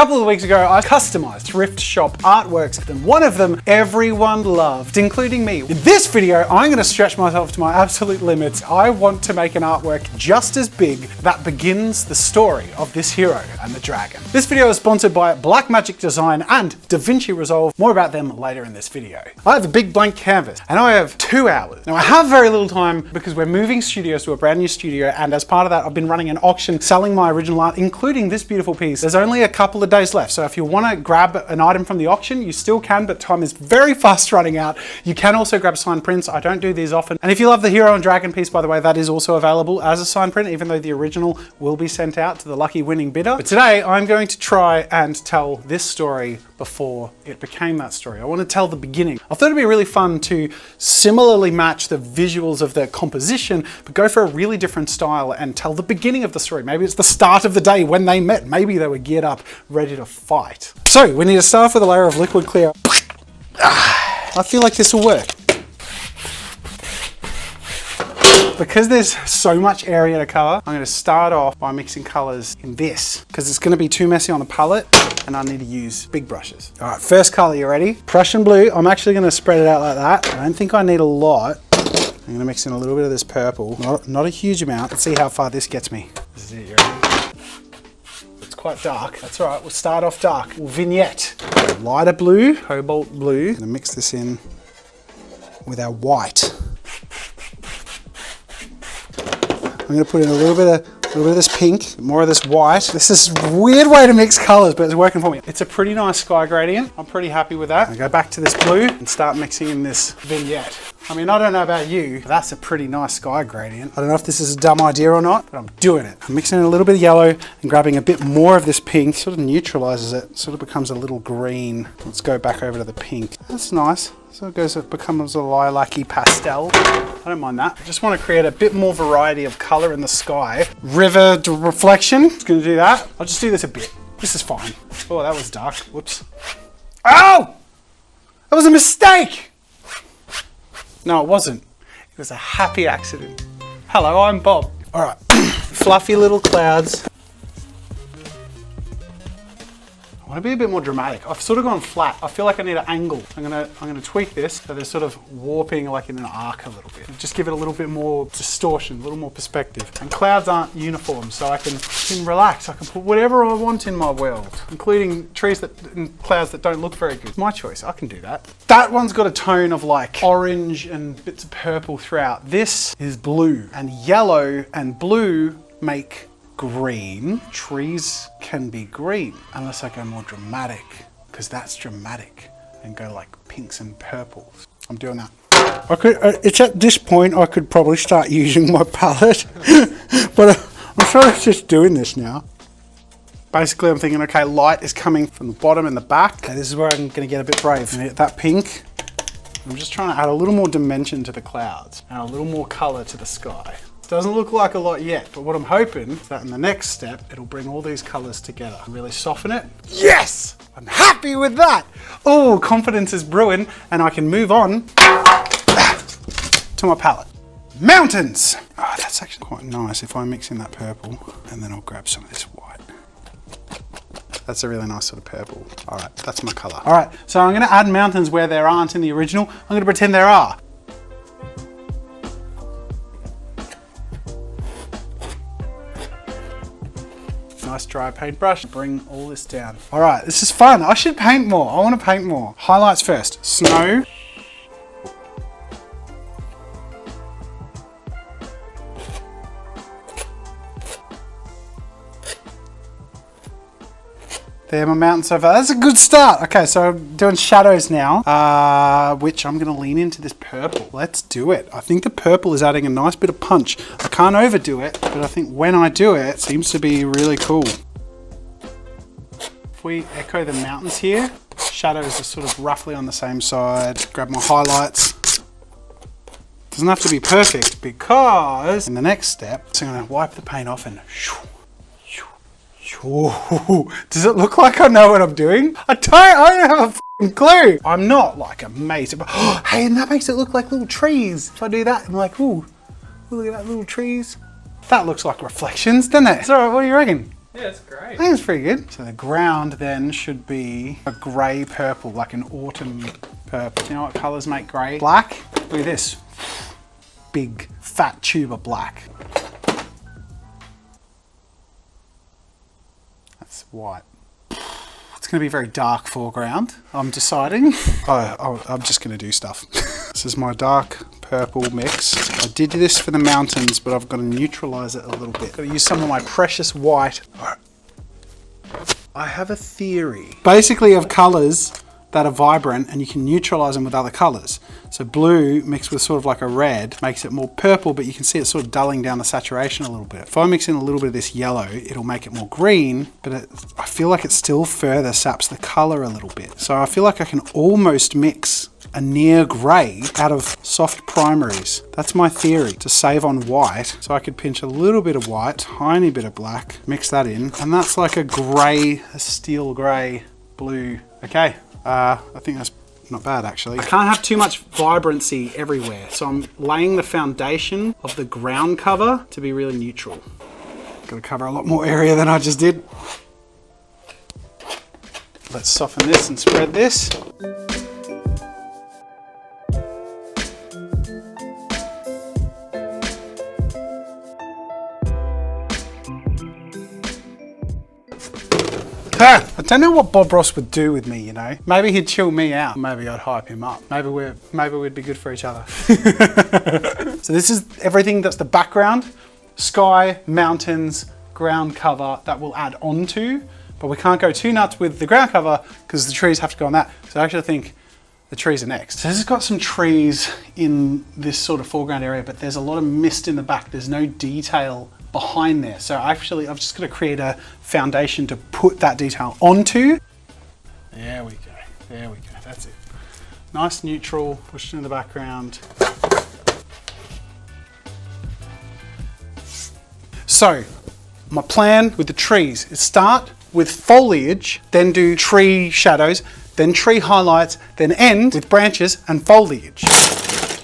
couple of weeks ago, I customized thrift shop artworks, and one of them everyone loved, including me. In this video, I'm gonna stretch myself to my absolute limits. I want to make an artwork just as big that begins the story of this hero and the dragon. This video is sponsored by Blackmagic Design and DaVinci Resolve. More about them later in this video. I have a big blank canvas and I have 2 hours. Now I have very little time because we're moving studios to a brand new studio, and as part of that, I've been running an auction selling my original art, including this beautiful piece. There's only a couple of days left, so if you want to grab an item from the auction, you still can, but time is very fast running out. You can also grab signed prints. I don't do these often. And if you love the hero and dragon piece, by the way, that is also available as a signed print, even though the original will be sent out to the lucky winning bidder. But today I'm going to try and tell this story before it became that story. I want to tell the beginning. I thought it'd be really fun to similarly match the visuals of the composition, but go for a really different style and tell the beginning of the story. Maybe it's the start of the day when they met. Maybe they were geared up, ready to fight. So we need to start off with a layer of liquid clear. I feel like this will work. Because there's so much area to cover, I'm going to start off by mixing colors in this, because it's going to be too messy on the palette and I need to use big brushes. All right, first color, you ready? Prussian blue. I'm actually going to spread it out like that. I don't think I need a lot. I'm going to mix in a little bit of this purple, not a huge amount. Let's see how far this gets me. This is it, you ready? It's quite dark. That's all right, we'll start off dark. We'll vignette. Lighter blue, cobalt blue. I'm going to mix this in with our white. I'm going to put in a little bit of this pink, more of this white. This is a weird way to mix colors, but it's working for me. It's a pretty nice sky gradient. I'm pretty happy with that. I go back to this blue and start mixing in this vignette. I mean, I don't know about you, but that's a pretty nice sky gradient. I don't know if this is a dumb idea or not, but I'm doing it. I'm mixing in a little bit of yellow and grabbing a bit more of this pink. Sort of neutralizes it, sort of becomes a little green. Let's go back over to the pink. That's nice. So it becomes a lilac-y pastel. I don't mind that. I just want to create a bit more variety of color in the sky. River reflection, it's going to do that. I'll just do this a bit. This is fine. Oh, that was dark. Whoops. Oh! That was a mistake! No, it wasn't. It was a happy accident. Hello, I'm Bob. All right, fluffy little clouds. I want to be a bit more dramatic. I've sort of gone flat. I feel like I need an angle. I'm gonna tweak this so they're sort of warping like in an arc a little bit. Just give it a little bit more distortion, a little more perspective. And clouds aren't uniform, so I can relax. I can put whatever I want in my world, including trees and clouds that don't look very good. It's my choice. I can do that. That one's got a tone of like orange and bits of purple throughout. This is blue, and yellow and blue make green. Trees can be green unless I go more dramatic, because that's dramatic, and go like pinks and purples. I'm doing that. I could. It's at this point I could probably start using my palette, but I'm sort of just doing this now. Basically, I'm thinking, okay, light is coming from the bottom and the back. Okay, this is where I'm going to get a bit brave. And that pink. I'm just trying to add a little more dimension to the clouds and a little more color to the sky. Doesn't look like a lot yet, but what I'm hoping is that in the next step, it'll bring all these colors together and really soften it. Yes! I'm happy with that! Oh, confidence is brewing, and I can move on to my palette. Mountains! Oh, that's actually quite nice if I mix in that purple, and then I'll grab some of this white. That's a really nice sort of purple. All right, that's my color. All right, so I'm gonna add mountains where there aren't in the original. I'm gonna pretend there are. Nice dry paintbrush, bring all this down. All right, this is fun. I should paint more. I want to paint more. Highlights first. Snow. There, my mountain so far. That's a good start. Okay, so I'm doing shadows now, which I'm gonna lean into this purple. Let's do it. I think the purple is adding a nice bit of punch. I can't overdo it, but I think when I do it, it seems to be really cool. If we echo the mountains here, shadows are sort of roughly on the same side. Grab my highlights. Doesn't have to be perfect, because in the next step, so I'm gonna wipe the paint off and ooh, does it look like I know what I'm doing? I don't have a f***ing clue. I'm not like a mate. Oh, hey, and that makes it look like little trees. If I do that, I'm like, ooh, look at that little trees. That looks like reflections, doesn't it? So what do you reckon? Yeah, it's great. I think it's pretty good. So the ground then should be a grey purple, like an autumn purple. You know what colours make grey? Black. Look at this. Big fat tube of black. That's white. It's going to be a very dark foreground, I'm deciding. I'm just going to do stuff. This is my dark purple mix. I did this for the mountains, but I've got to neutralise it a little bit. Got to use some of my precious white. I have a theory, basically, of colours that are vibrant and you can neutralise them with other colours. So blue mixed with sort of like a red makes it more purple, but you can see it sort of dulling down the saturation a little bit. If I mix in a little bit of this yellow, it'll make it more green, but I feel like it still further saps the colour a little bit. So I feel like I can almost mix a near grey out of soft primaries. That's my theory, to save on white. So I could pinch a little bit of white, tiny bit of black, mix that in, and that's like a grey, a steel grey, blue. Okay, I think that's not bad actually. I can't have too much vibrancy everywhere, so I'm laying the foundation of the ground cover to be really neutral. Got to cover a lot more area than I just did. Let's soften this and spread this. I don't know what Bob Ross would do with me, you know. Maybe he'd chill me out. Maybe I'd hype him up. Maybe we'd be good for each other. So this is everything that's the background. Sky, mountains, ground cover that we'll add onto, but we can't go too nuts with the ground cover because the trees have to go on that. So I actually think the trees are next. So this has got some trees in this sort of foreground area, but there's a lot of mist in the back. There's no detail behind there. So actually I've just got to create a foundation to put that detail onto. There we go. There we go. That's it. Nice neutral, pushed in the background. So my plan with the trees is start with foliage, then do tree shadows, then tree highlights, then end with branches and foliage.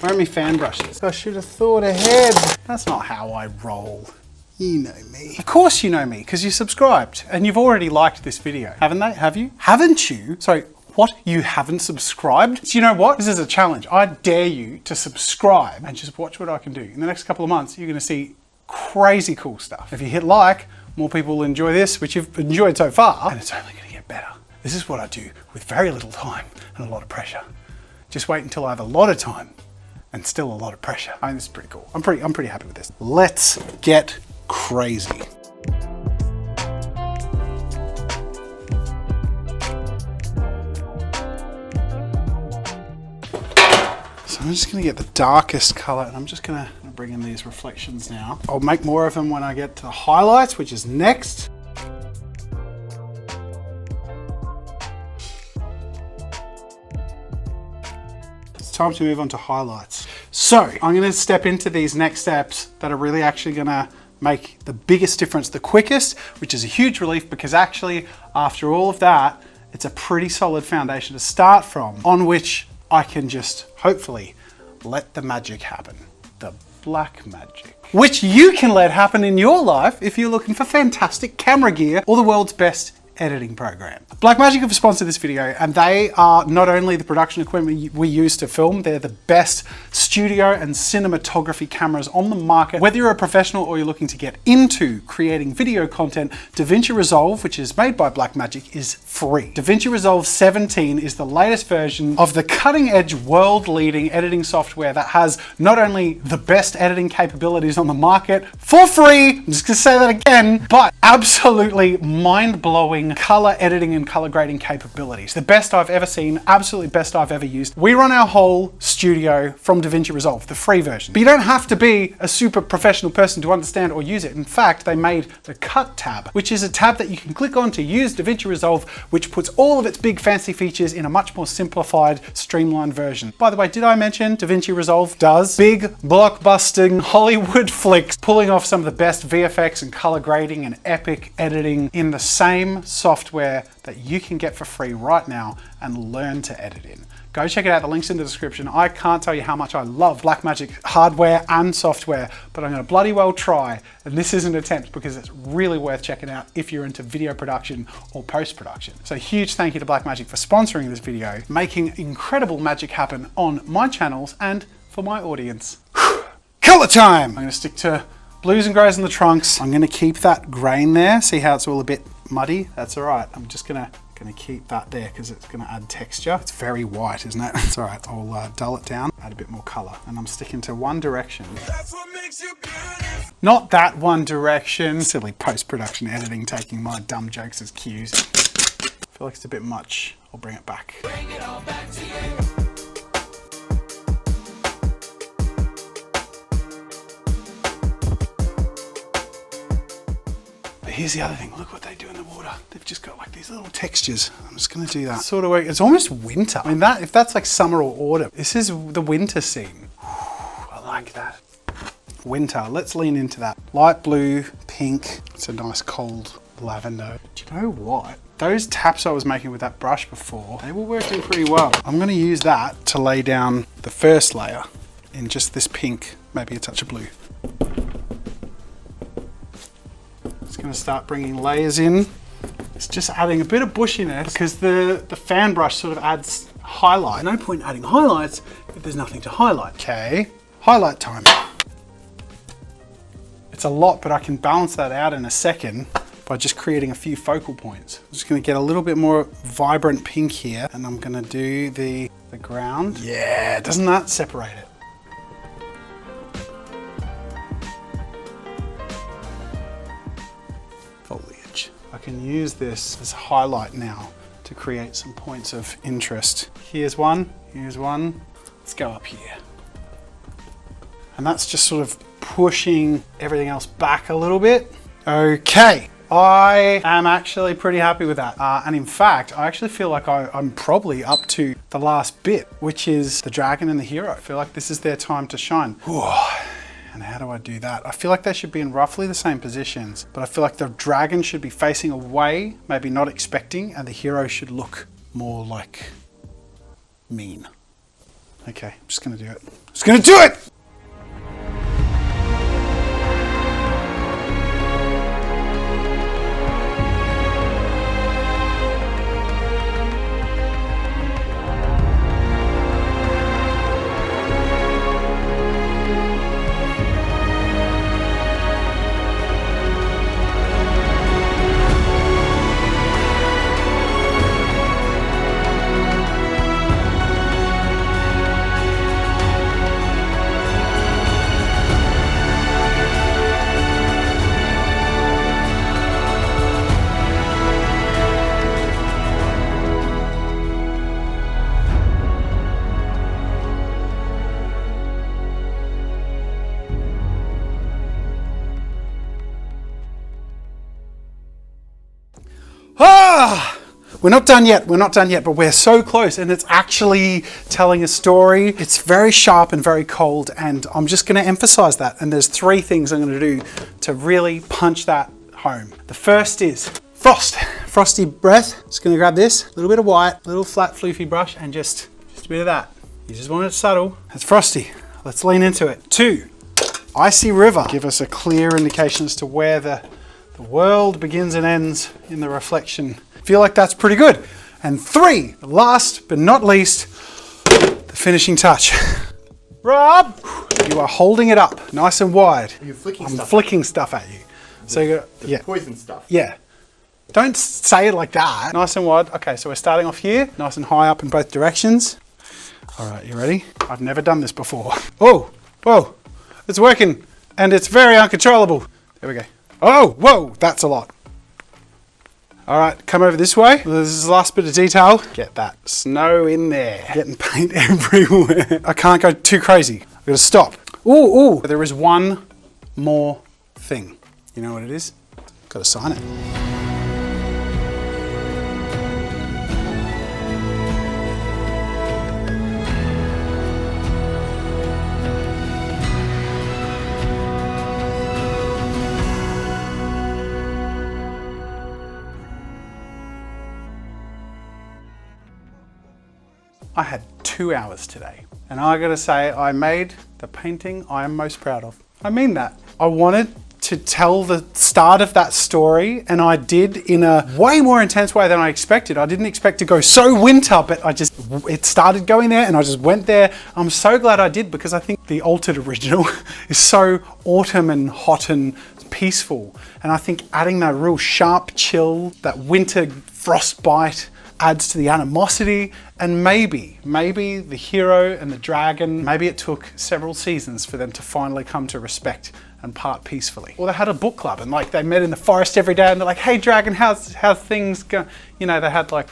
Where are my fan brushes? I should have thought ahead. That's not how I roll. You know me. Of course you know me, because you subscribed and you've already liked this video. Haven't they? Have you? Haven't you? Sorry, what? You haven't subscribed? So you know what? This is a challenge. I dare you to subscribe and just watch what I can do. In the next couple of months, you're going to see crazy cool stuff. If you hit like, more people will enjoy this, which you've enjoyed so far, and it's only going to get better. This is what I do with very little time and a lot of pressure. Just wait until I have a lot of time and still a lot of pressure. I mean, this is pretty cool. I'm pretty happy with this. Let's get crazy. So I'm just going to get the darkest color and I'm just going to bring in these reflections now. I'll make more of them when I get to the highlights, which is next. It's time to move on to highlights. So I'm going to step into these next steps that are really actually going to make the biggest difference the quickest, which is a huge relief because actually after all of that, it's a pretty solid foundation to start from on which I can just hopefully let the magic happen. The black magic. Which you can let happen in your life if you're looking for fantastic camera gear or the world's best editing program. Blackmagic have sponsored this video and they are not only the production equipment we use to film, they're the best studio and cinematography cameras on the market. Whether you're a professional or you're looking to get into creating video content, DaVinci Resolve, which is made by Blackmagic, is free. DaVinci Resolve 17 is the latest version of the cutting edge world-leading editing software that has not only the best editing capabilities on the market for free, I'm just gonna say that again, but absolutely mind-blowing color editing and color grading capabilities. The best I've ever seen, absolutely best I've ever used. We run our whole studio from DaVinci Resolve, the free version. But you don't have to be a super professional person to understand or use it. In fact, they made the Cut tab, which is a tab that you can click on to use DaVinci Resolve, which puts all of its big fancy features in a much more simplified, streamlined version. By the way, did I mention DaVinci Resolve does big, blockbusting Hollywood flicks, pulling off some of the best VFX and color grading and epic editing in the same software that you can get for free right now and learn to edit in. Go check it out, the link's in the description. I can't tell you how much I love Blackmagic hardware and software, but I'm gonna bloody well try, and this is an attempt because it's really worth checking out if you're into video production or post-production. So huge thank you to Blackmagic for sponsoring this video, making incredible magic happen on my channels and for my audience. Color time! I'm gonna stick to blues and greys on the trunks. I'm gonna keep that grain there. See how it's all a bit muddy? That's all right. I'm just gonna keep that there because it's gonna add texture. It's very white, isn't it? It's all right. I'll dull it down, add a bit more color. And I'm sticking to one direction. That's what makes you beautiful. Not that one direction. Silly post-production editing, taking my dumb jokes as cues. I feel like it's a bit much. I'll bring it back. Bring it all back to you. Here's the other thing, look what they do in the water. They've just got like these little textures. I'm just gonna do that. Sort of work, it's almost winter. I mean, if that's like summer or autumn, this is the winter scene. I like that. Winter, let's lean into that. Light blue, pink. It's a nice cold lavender. Do you know what? Those taps I was making with that brush before, they were working pretty well. I'm gonna use that to lay down the first layer in just this pink, maybe a touch of blue. Going to start bringing layers in. It's just adding a bit of bushiness because the fan brush sort of adds highlight. No point adding highlights if there's nothing to highlight. Okay, highlight time. It's a lot, but I can balance that out in a second by just creating a few focal points. I'm just going to get a little bit more vibrant pink here, and I'm going to do the ground. Yeah, doesn't that separate it? Foliage. I can use this as a highlight now to create some points of interest. Here's one, here's one. Let's go up here. And that's just sort of pushing everything else back a little bit. Okay, I am actually pretty happy with that. And in fact, I actually feel like I'm probably up to the last bit, which is the dragon and the hero. I feel like this is their time to shine. Whew. And how do I do that? I feel like they should be in roughly the same positions, but I feel like the dragon should be facing away, maybe not expecting, and the hero should look more like mean. Okay, I'm just gonna do it. Just gonna do it! We're not done yet, but we're so close, and it's actually telling a story. It's very sharp and very cold, and I'm just gonna emphasize that. And there's 3 things I'm gonna do to really punch that home. The first is frost, frosty breath. Just gonna grab this, a little bit of white, little flat floofy brush, and just a bit of that. You just want it subtle. It's frosty, let's lean into it. 2, icy river. Give us a clear indication as to where the world begins and ends in the reflection. Feel like that's pretty good. And 3, last but not least, the finishing touch. Rob, you are holding it up nice and wide. Are you flicking I'm stuff flicking stuff at you. So you got, yeah. Poison stuff. Yeah. Don't say it like that. Nice and wide. Okay, so we're starting off here, nice and high up in both directions. All right, you ready? I've never done this before. Oh, whoa, it's working, and it's very uncontrollable. There we go. Oh, whoa, that's a lot. All right, come over this way. This is the last bit of detail. Get that snow in there. Getting paint everywhere. I can't go too crazy. I've got to stop. Ooh. There is one more thing. You know what it is? Got to sign it. I had 2 hours today, and I gotta say, I made the painting I am most proud of. I mean that. I wanted to tell the start of that story, and I did in a way more intense way than I expected. I didn't expect to go so winter, but it started going there and I just went there. I'm so glad I did, because I think the altered original is so autumn and hot and peaceful. And I think adding that real sharp chill, that winter frostbite, adds to the animosity. And maybe the hero and the dragon, maybe it took several seasons for them to finally come to respect and part peacefully. Or they had a book club and like they met in the forest every day and they're like, hey dragon, how's things go? You know, they had like,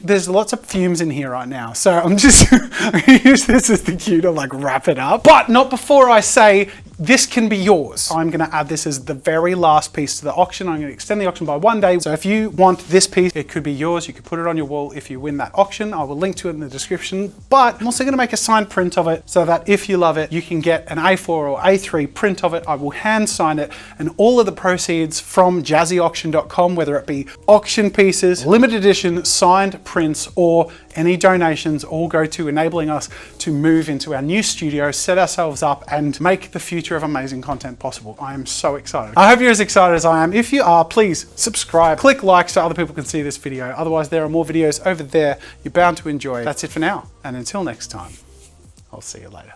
there's lots of fumes in here right now. So I'm just, I'm gonna use this as the cue to like wrap it up. But not before I say, this can be yours. I'm gonna add this as the very last piece to the auction. I'm gonna extend the auction by 1 day. So if you want this piece, it could be yours. You could put it on your wall if you win that auction. I will link to it in the description. But I'm also gonna make a signed print of it so that if you love it, you can get an A4 or A3 print of it. I will hand sign it, and all of the proceeds from jazzyauction.com, whether it be auction pieces, limited edition, signed prints, or any donations, all go to enabling us to move into our new studio, set ourselves up, and make the future of amazing content possible. I am so excited. I hope you're as excited as I am. If you are, please subscribe, click like so other people can see this video. Otherwise, there are more videos over there you're bound to enjoy. That's it for now, and until next time, I'll see you later.